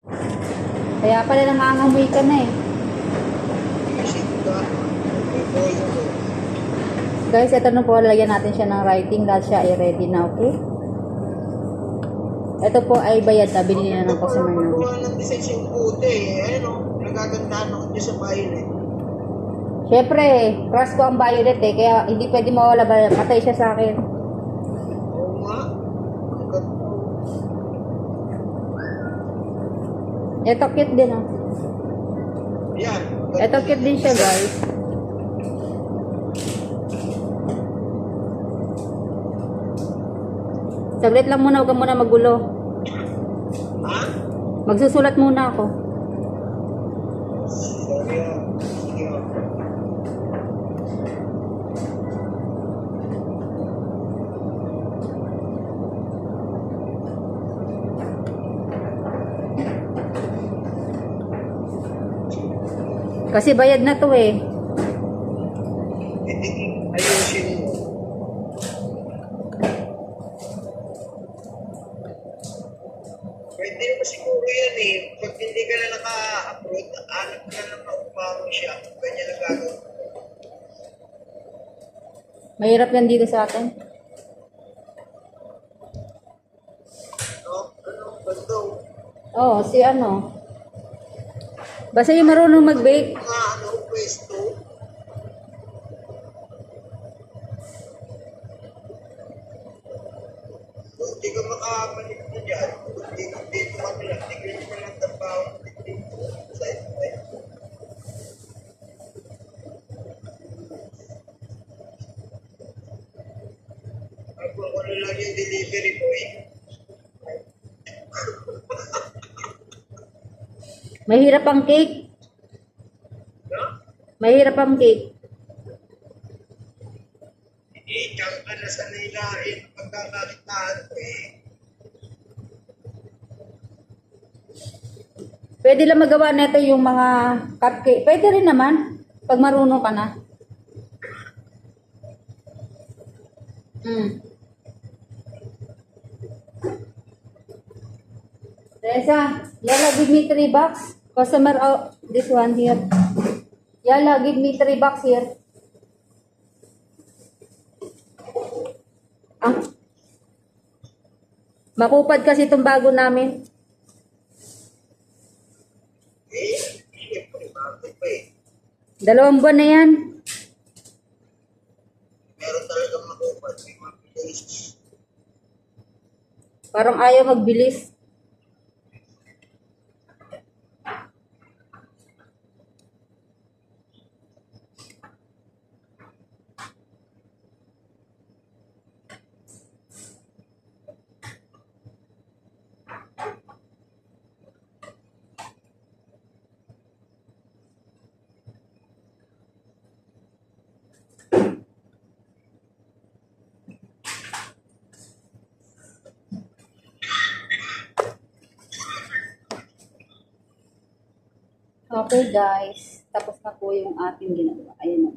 Kaya pala nangangamoy ka na eh. Guys, ito na po, lagyan natin siya ng writing dahil siya ay ready na, okay? Ito po ay bayad na, binili na ng customer namin. Magawa ng design yung puti eh. Ayun o, nagagandahan ako dyan sa violet. Siyempre, crush ko ang violet eh, kaya hindi pwede mawala ba, patay siya sa akin. Oo nga. Ang ganda. Ito cute din oh. Yan. Ito cute din siya guys. Saglit lang muna, huwag ka muna magulo. Ha? Magsusulat muna ako. Sorry ah. Sige ah. Kasi bayad na to eh. Ayusin mo. Pwede naman siguro yan eh. Pag hindi ka na naka-upload, alam ka na maupamang siya. Ganyan ang gagawin. Mahirap yan dito sa atin. No? Ano? Bando. Oo, si ano. Basta yung marunong mag-bake. Mga ano, pwesto. Kung hindi ka makabalik na dyan, hindi ka dito kami lang, tigil ka lang trabaho dito sa ito. Ako na lang yung delivery boy. Mahirap ang cake. No? Mahirap ang cake. Ikaw ka na sa nilain pagkakakitaan ko eh. Pwede lang magawa nito yung mga cupcake. Pwede rin naman. Pag marunong ka na. Teresa, Yala, give me $3. Customer, oh, this one here. Yala, give me $3 here. Ah. Makupad kasi itong bago namin. Eh, siyempre, bakit pa eh. 2 buwan na yan. Meron talagang makupad. May mga bilis. Parang ayaw magbilis. Okay guys, tapos na po yung ating ginagawa. Ayan na.